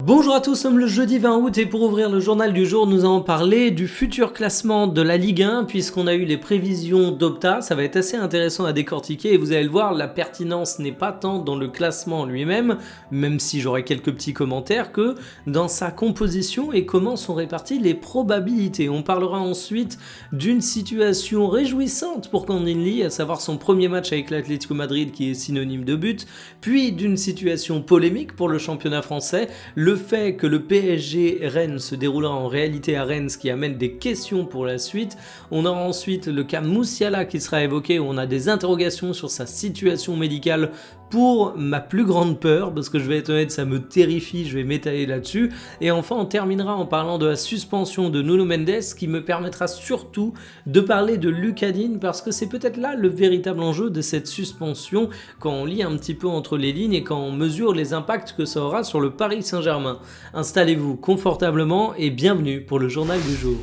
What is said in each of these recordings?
Bonjour à tous, nous sommes le jeudi 20 août et pour ouvrir le journal du jour, nous allons parler du futur classement de la Ligue 1 puisqu'on a eu les prévisions d'Opta. Ça va être assez intéressant à décortiquer et vous allez le voir, la pertinence n'est pas tant dans le classement lui-même, même si j'aurai quelques petits commentaires, que dans sa composition et comment sont réparties les probabilités. On parlera ensuite d'une situation réjouissante pour Candinli, à savoir son premier match avec l'Atlético Madrid qui est synonyme de but, puis d'une situation polémique pour le championnat français, le fait que le PSG Rennes se déroulera en réalité à Rennes, ce qui amène des questions pour la suite. On aura ensuite le cas Moussiala qui sera évoqué, où on a des interrogations sur sa situation médicale pour ma plus grande peur, parce que je vais être honnête, ça me terrifie, je vais m'étaler là-dessus. Et enfin, on terminera en parlant de la suspension de Nuno Mendes, qui me permettra surtout de parler de Lucas Digne, parce que c'est peut-être là le véritable enjeu de cette suspension, quand on lit un petit peu entre les lignes et quand on mesure les impacts que ça aura sur le Paris Saint-Germain. Installez-vous confortablement et bienvenue pour le journal du jour.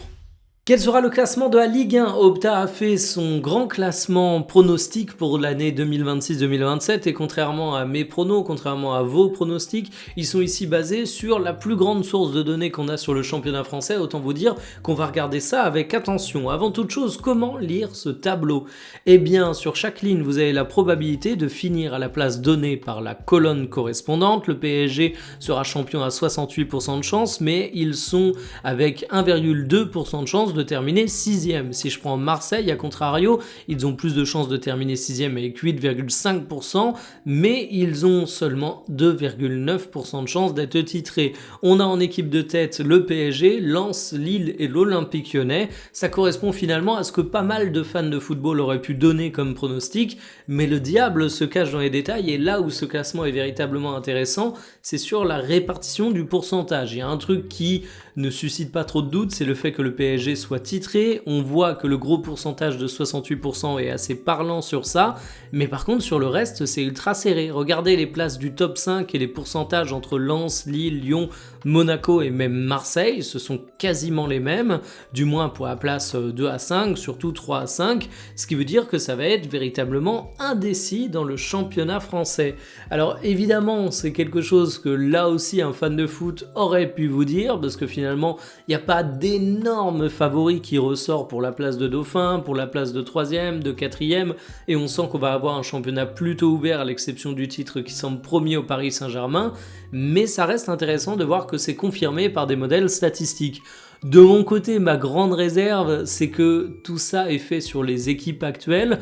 Quel sera le classement de la Ligue 1? Opta a fait son grand classement pronostic pour l'année 2026-2027 et contrairement à mes pronos, contrairement à vos pronostics, ils sont ici basés sur la plus grande source de données qu'on a sur le championnat français. Autant vous dire qu'on va regarder ça avec attention. Avant toute chose, comment lire ce tableau? Eh bien, sur chaque ligne, vous avez la probabilité de finir à la place donnée par la colonne correspondante. Le PSG sera champion à 68% de chance, mais ils sont avec 1,2% de chance de terminer 6ème. Si je prends Marseille, à contrario, ils ont plus de chances de terminer 6ème avec 8,5%, mais ils ont seulement 2,9% de chances d'être titrés. On a en équipe de tête le PSG, Lens, Lille et l'Olympique Lyonnais. Ça correspond finalement à ce que pas mal de fans de football auraient pu donner comme pronostic, mais le diable se cache dans les détails et là où ce classement est véritablement intéressant, c'est sur la répartition du pourcentage. Il y a un truc qui ne suscite pas trop de doutes, c'est le fait que le PSG soit titré. On voit que le gros pourcentage de 68% est assez parlant sur ça, mais par contre sur le reste c'est ultra serré. Regardez les places du top 5 et les pourcentages entre Lens, Lille, Lyon, Monaco et même Marseille, ce sont quasiment les mêmes, du moins pour la place 2 à 5, surtout 3 à 5, ce qui veut dire que ça va être véritablement indécis dans le championnat français. Alors évidemment c'est quelque chose que là aussi un fan de foot aurait pu vous dire, parce que finalement il n'y a pas d'énorme favori qui ressort pour la place de dauphin, pour la place de 3ème, de 4ème, et on sent qu'on va avoir un championnat plutôt ouvert à l'exception du titre qui semble premier au Paris Saint-Germain, mais ça reste intéressant de voir que c'est confirmé par des modèles statistiques. De mon côté, ma grande réserve, c'est que tout ça est fait sur les équipes actuelles.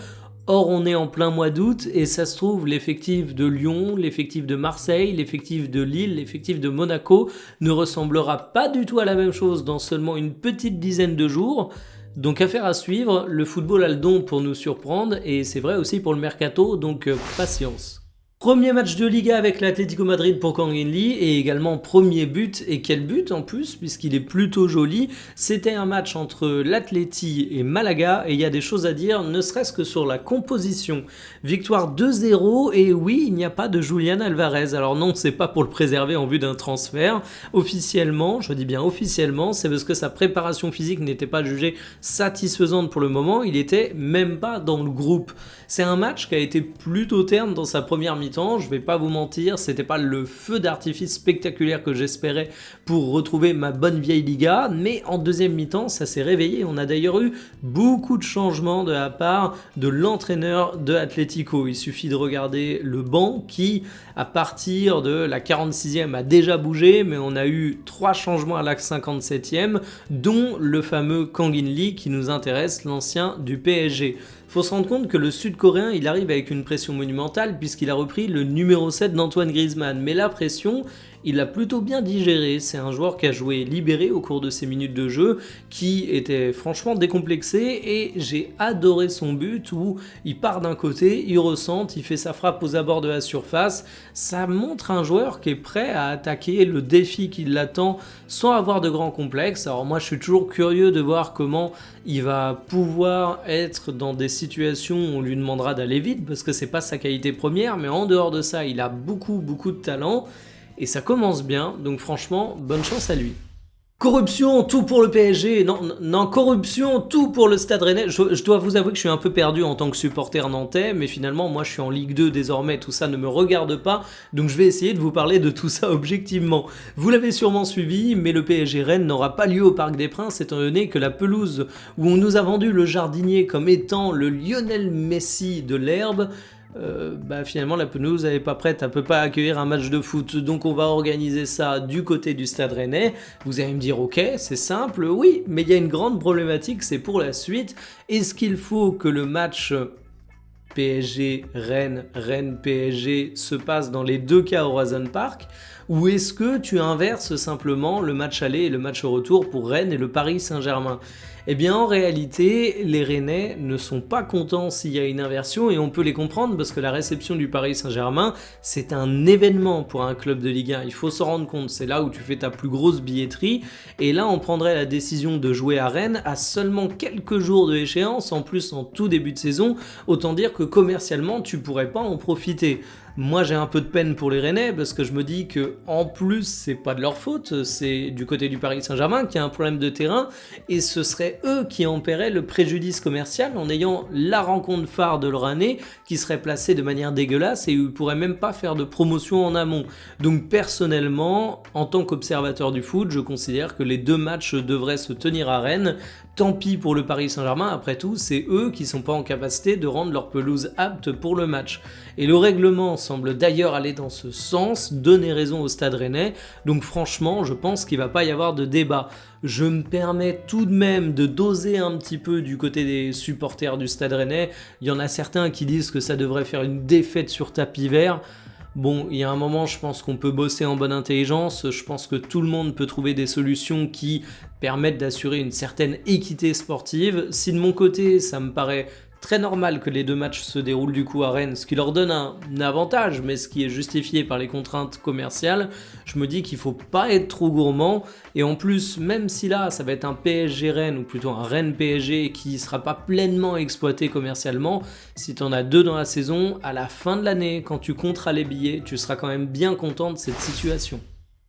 Or, on est en plein mois d'août et ça se trouve, l'effectif de Lyon, l'effectif de Marseille, l'effectif de Lille, l'effectif de Monaco ne ressemblera pas du tout à la même chose dans seulement une petite dizaine de jours. Donc affaire à suivre, le football a le don pour nous surprendre et c'est vrai aussi pour le mercato, donc patience. Premier match de Liga avec l'Atlético Madrid pour Candinli et également premier but, et quel but en plus puisqu'il est plutôt joli. C'était un match entre l'Atleti et Malaga et il y a des choses à dire ne serait-ce que sur la composition. Victoire 2-0 et oui, il n'y a pas de Julián Alvarez. Alors non, c'est pas pour le préserver en vue d'un transfert. Officiellement, je dis bien officiellement, c'est parce que sa préparation physique n'était pas jugée satisfaisante pour le moment, il était même pas dans le groupe. C'est un match qui a été plutôt terne dans sa première mi-temps, je vais pas vous mentir, c'était pas le feu d'artifice spectaculaire que j'espérais pour retrouver ma bonne vieille Liga, mais en deuxième mi-temps, ça s'est réveillé. On a d'ailleurs eu beaucoup de changements de la part de l'entraîneur de Atlético. Il suffit de regarder le banc qui, à partir de la 46e, a déjà bougé, mais on a eu 3 changements à la 57e, dont le fameux Kang In Lee qui nous intéresse, l'ancien du PSG. Faut se rendre compte que le Sud-Coréen, il arrive avec une pression monumentale puisqu'il a repris le numéro 7 d'Antoine Griezmann. Mais la pression, il l'a plutôt bien digérée. C'est un joueur qui a joué libéré au cours de ses minutes de jeu, qui était franchement décomplexé et j'ai adoré son but où il part d'un côté, il recentre, il fait sa frappe aux abords de la surface. Ça montre un joueur qui est prêt à attaquer le défi qui l'attend sans avoir de grands complexes. Alors moi, je suis toujours curieux de voir comment il va pouvoir être dans des situations où on lui demandera d'aller vite parce que c'est pas sa qualité première, mais en dehors de ça, il a beaucoup de talent et ça commence bien, donc franchement, bonne chance à lui. Corruption, tout pour le PSG. Non, non, corruption, tout pour le Stade Rennais. Je dois vous avouer que je suis un peu perdu en tant que supporter nantais, mais finalement, moi, je suis en Ligue 2 désormais. Tout ça ne me regarde pas, donc je vais essayer de vous parler de tout ça objectivement. Vous l'avez sûrement suivi, mais le PSG Rennes n'aura pas lieu au Parc des Princes, étant donné que la pelouse où on nous a vendu le jardinier comme étant le Lionel Messi de l'herbe, finalement la pelouse elle est pas prête, elle peut pas accueillir un match de foot, donc on va organiser ça du côté du Stade Rennais. Vous allez me dire ok, c'est simple, oui, mais il y a une grande problématique, c'est pour la suite. Est-ce qu'il faut que le match PSG-Rennes, Rennes-PSG se passe dans les deux cas au Horizon Park, ou est-ce que tu inverses simplement le match aller et le match retour pour Rennes et le Paris Saint-Germain? Eh bien en réalité, les Rennais ne sont pas contents s'il y a une inversion, et on peut les comprendre parce que la réception du Paris Saint-Germain, c'est un événement pour un club de Ligue 1, il faut s'en rendre compte, c'est là où tu fais ta plus grosse billetterie, et là on prendrait la décision de jouer à Rennes à seulement quelques jours de échéance, en plus en tout début de saison, autant dire que commercialement tu pourrais pas en profiter. Moi j'ai un peu de peine pour les Rennais parce que je me dis que en plus c'est pas de leur faute, c'est du côté du Paris Saint-Germain qui a un problème de terrain, et ce serait eux qui en paieraient le préjudice commercial en ayant la rencontre phare de leur année qui serait placée de manière dégueulasse et ils pourraient même pas faire de promotion en amont. Donc personnellement, en tant qu'observateur du foot, je considère que les deux matchs devraient se tenir à Rennes. Tant pis pour le Paris Saint-Germain, après tout, c'est eux qui sont pas en capacité de rendre leur pelouse apte pour le match. Et le règlement semble d'ailleurs aller dans ce sens, donner raison au Stade Rennais, donc franchement, je pense qu'il va pas y avoir de débat. Je me permets tout de même de doser un petit peu du côté des supporters du Stade Rennais. Il y en a certains qui disent que ça devrait faire une défaite sur tapis vert. Bon, il y a un moment, je pense qu'on peut bosser en bonne intelligence, je pense que tout le monde peut trouver des solutions qui permettent d'assurer une certaine équité sportive. Si de mon côté, ça me paraît très normal que les deux matchs se déroulent du coup à Rennes, ce qui leur donne un avantage, mais ce qui est justifié par les contraintes commerciales, je me dis qu'il faut pas être trop gourmand, et en plus, même si là, ça va être un PSG Rennes, ou plutôt un Rennes PSG qui sera pas pleinement exploité commercialement, si tu en as deux dans la saison, à la fin de l'année, quand tu compteras les billets, tu seras quand même bien content de cette situation.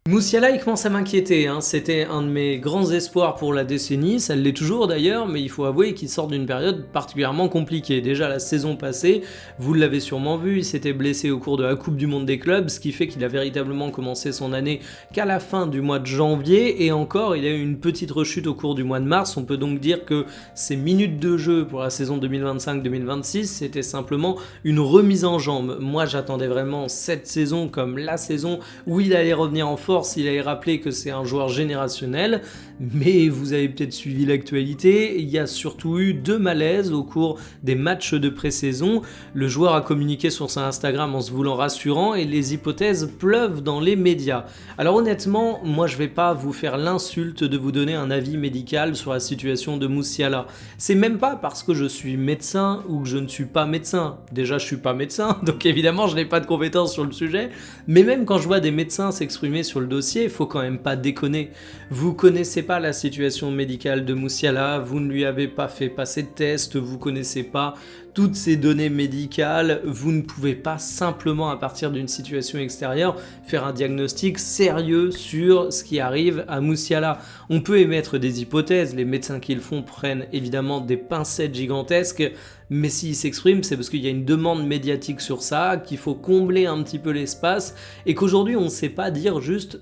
Musiala, il commence à m'inquiéter, hein. C'était un de mes grands espoirs pour la décennie, ça l'est toujours d'ailleurs, mais il faut avouer qu'il sort d'une période particulièrement compliquée. Déjà la saison passée, vous l'avez sûrement vu, il s'était blessé au cours de la Coupe du Monde des clubs, ce qui fait qu'il a véritablement commencé son année qu'à la fin du mois de janvier, et encore il a eu une petite rechute au cours du mois de mars. On peut donc dire que ses minutes de jeu pour la saison 2025-2026, c'était simplement une remise en jambe. Moi j'attendais vraiment cette saison comme la saison où il allait revenir en force. Il avait rappelé que c'est un joueur générationnel, mais vous avez peut-être suivi l'actualité, il y a surtout eu deux malaises au cours des matchs de pré-saison. Le joueur a communiqué sur son Instagram en se voulant rassurant et les hypothèses pleuvent dans les médias. Alors honnêtement, moi je vais pas vous faire l'insulte de vous donner un avis médical sur la situation de Musiala. C'est même pas parce que je suis médecin ou que je ne suis pas médecin. Déjà je suis pas médecin, donc évidemment je n'ai pas de compétences sur le sujet, mais même quand je vois des médecins s'exprimer sur le dossier, il faut quand même pas déconner. Vous connaissez pas la situation médicale de Musiala, vous ne lui avez pas fait passer de test, vous connaissez pas toutes ces données médicales, vous ne pouvez pas simplement à partir d'une situation extérieure faire un diagnostic sérieux sur ce qui arrive à Musiala. On peut émettre des hypothèses, les médecins qui le font prennent évidemment des pincettes gigantesques, mais s'ils s'expriment, c'est parce qu'il y a une demande médiatique sur ça, qu'il faut combler un petit peu l'espace, et qu'aujourd'hui on ne sait pas dire juste,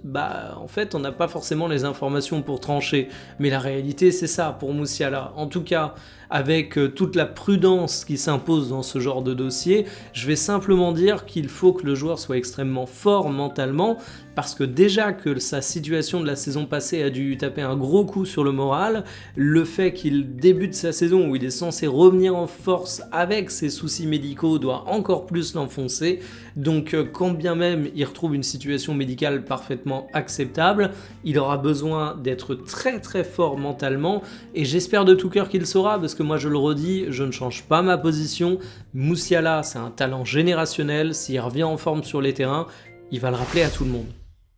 en fait on n'a pas forcément les informations pour trancher, mais la réalité c'est ça pour Musiala. En tout cas, avec toute la prudence qui s'impose dans ce genre de dossier, je vais simplement dire qu'il faut que le joueur soit extrêmement fort mentalement, parce que déjà que sa situation de la saison passée a dû lui taper un gros coup sur le moral, le fait qu'il débute sa saison où il est censé revenir en force avec ses soucis médicaux doit encore plus l'enfoncer, donc quand bien même il retrouve une situation médicale parfaitement acceptable, il aura besoin d'être très très fort mentalement, et j'espère de tout cœur qu'il le saura, parce que moi je le redis, je ne change pas ma position. Musiala c'est un talent générationnel, s'il revient en forme sur les terrains, il va le rappeler à tout le monde.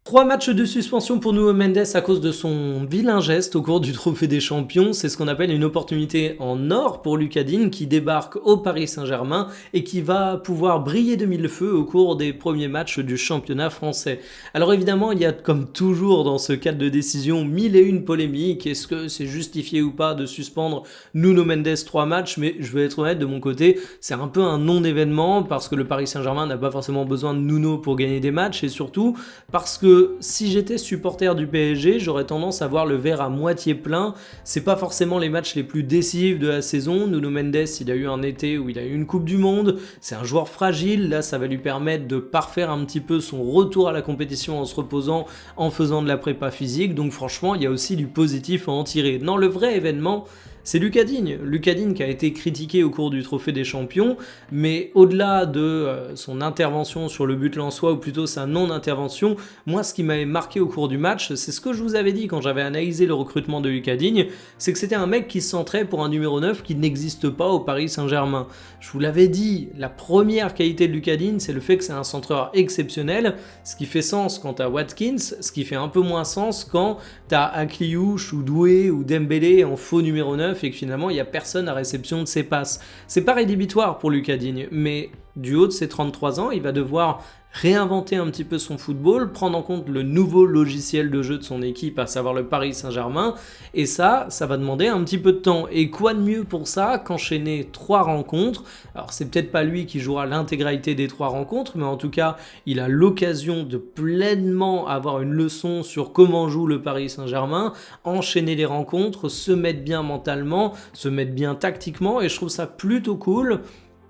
3 matchs de suspension pour Nuno Mendes à cause de son vilain geste au cours du Trophée des Champions. C'est ce qu'on appelle une opportunité en or pour Lucas Digne qui débarque au Paris Saint-Germain et qui va pouvoir briller de mille feux au cours des premiers matchs du championnat français. Alors évidemment, il y a comme toujours dans ce cadre de décision 1001 polémiques. Est-ce que c'est justifié ou pas de suspendre Nuno Mendes 3 matchs? Mais je vais être honnête, de mon côté, c'est un peu un non-événement parce que le Paris Saint-Germain n'a pas forcément besoin de Nuno pour gagner des matchs et surtout parce que si j'étais supporter du PSG, j'aurais tendance à voir le verre à moitié plein. C'est pas forcément les matchs les plus décisifs de la saison. Nuno Mendes, il a eu un été où il a eu une Coupe du Monde. C'est un joueur fragile. Là, ça va lui permettre de parfaire un petit peu son retour à la compétition en se reposant, en faisant de la prépa physique. Donc franchement, il y a aussi du positif à en tirer. Non, le vrai événement, c'est Lucas Digne. Lucas Digne qui a été critiqué au cours du Trophée des Champions, mais au-delà de son intervention sur le but lensois, ou plutôt sa non-intervention, moi ce qui m'avait marqué au cours du match, c'est ce que je vous avais dit quand j'avais analysé le recrutement de Lucas Digne, c'est que c'était un mec qui se centrait pour un numéro 9 qui n'existe pas au Paris Saint-Germain. Je vous l'avais dit, la première qualité de Lucas Digne, c'est le fait que c'est un centreur exceptionnel, ce qui fait sens quand t'as Watkins, ce qui fait un peu moins sens quand t'as Akliouche ou Doué ou Dembélé en faux numéro 9, et que finalement il n'y a personne à réception de ses passes. C'est pas rédhibitoire pour Lucas Digne, mais du haut de ses 33 ans, il va devoir réinventer un petit peu son football, prendre en compte le nouveau logiciel de jeu de son équipe, à savoir le Paris Saint-Germain, et ça va demander un petit peu de temps. Et quoi de mieux pour ça qu'enchaîner 3 rencontres? Alors c'est peut-être pas lui qui jouera l'intégralité des 3 rencontres, mais en tout cas, il a l'occasion de pleinement avoir une leçon sur comment joue le Paris Saint-Germain, enchaîner les rencontres, se mettre bien mentalement, se mettre bien tactiquement, et je trouve ça plutôt cool.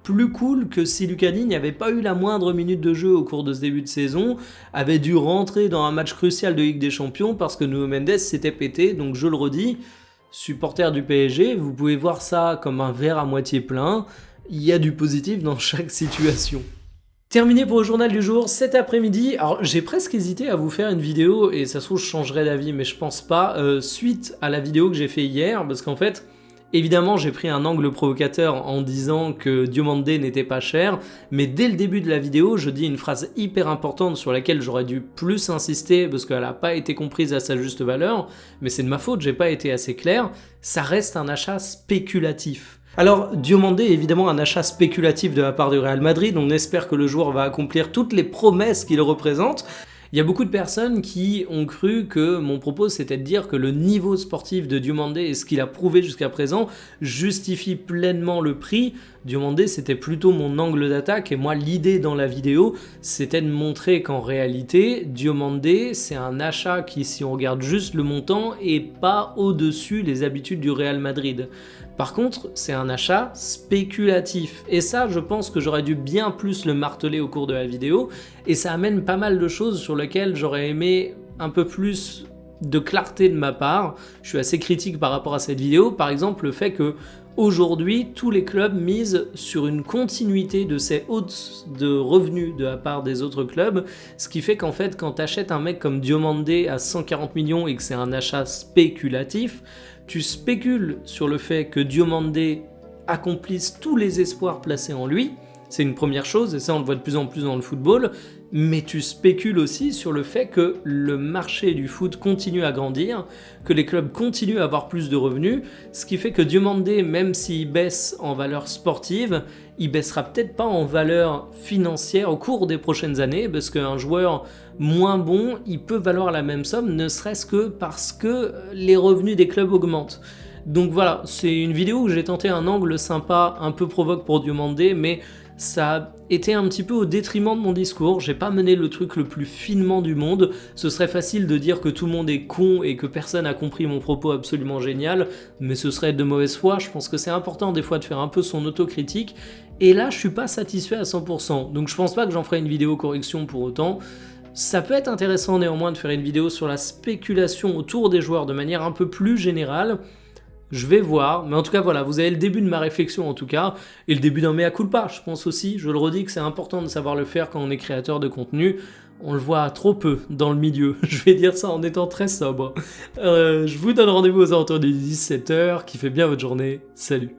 Plus cool que si Lucas Digne n'avait pas eu la moindre minute de jeu au cours de ce début de saison, avait dû rentrer dans un match crucial de Ligue des Champions parce que Nuno Mendes s'était pété. Donc je le redis, supporter du PSG, vous pouvez voir ça comme un verre à moitié plein. Il y a du positif dans chaque situation. Terminé pour le journal du jour, cet après-midi. Alors j'ai presque hésité à vous faire une vidéo et ça se trouve je changerai d'avis, mais je pense pas, suite à la vidéo que j'ai fait hier, parce qu'en fait, évidemment, j'ai pris un angle provocateur en disant que Diomandé n'était pas cher, mais dès le début de la vidéo, je dis une phrase hyper importante sur laquelle j'aurais dû plus insister parce qu'elle n'a pas été comprise à sa juste valeur, mais c'est de ma faute, j'ai pas été assez clair. Ça reste un achat spéculatif. Alors, Diomandé est évidemment un achat spéculatif de la part du Real Madrid, on espère que le joueur va accomplir toutes les promesses qu'il représente. Il y a beaucoup de personnes qui ont cru que mon propos c'était de dire que le niveau sportif de Diomandé et ce qu'il a prouvé jusqu'à présent justifie pleinement le prix. Diomandé c'était plutôt mon angle d'attaque et moi l'idée dans la vidéo c'était de montrer qu'en réalité Diomandé c'est un achat qui, si on regarde juste le montant, est pas au-dessus des habitudes du Real Madrid. Par contre, c'est un achat spéculatif. Et ça, je pense que j'aurais dû bien plus le marteler au cours de la vidéo. Et ça amène pas mal de choses sur lesquelles j'aurais aimé un peu plus de clarté de ma part. Je suis assez critique par rapport à cette vidéo. Par exemple, le fait que aujourd'hui, tous les clubs misent sur une continuité de ces hausses de revenus de la part des autres clubs, ce qui fait qu'en fait, quand tu achètes un mec comme Diomandé à 140 millions et que c'est un achat spéculatif, tu spécules sur le fait que Diomandé accomplisse tous les espoirs placés en lui. C'est une première chose, et ça on le voit de plus en plus dans le football, mais tu spécules aussi sur le fait que le marché du foot continue à grandir, que les clubs continuent à avoir plus de revenus, ce qui fait que Diomandé, même s'il baisse en valeur sportive, il baissera peut-être pas en valeur financière au cours des prochaines années, parce qu'un joueur moins bon, il peut valoir la même somme, ne serait-ce que parce que les revenus des clubs augmentent. Donc voilà, c'est une vidéo où j'ai tenté un angle sympa, un peu provoque pour Diomandé, mais ça a été un petit peu au détriment de mon discours. J'ai pas mené le truc le plus finement du monde. Ce serait facile de dire que tout le monde est con et que personne a compris mon propos absolument génial, mais ce serait de mauvaise foi. Je pense que c'est important des fois de faire un peu son autocritique, et là je suis pas satisfait à 100%, donc je pense pas que j'en ferai une vidéo correction pour autant. Ça peut être intéressant néanmoins de faire une vidéo sur la spéculation autour des joueurs de manière un peu plus générale. Je vais voir, mais en tout cas voilà, vous avez le début de ma réflexion en tout cas, et le début d'un mea culpa, je pense aussi, je le redis que c'est important de savoir le faire quand on est créateur de contenu, on le voit trop peu dans le milieu, je vais dire ça en étant très sobre. Je vous donne rendez-vous aux alentours des 17h, kiffez bien votre journée, salut.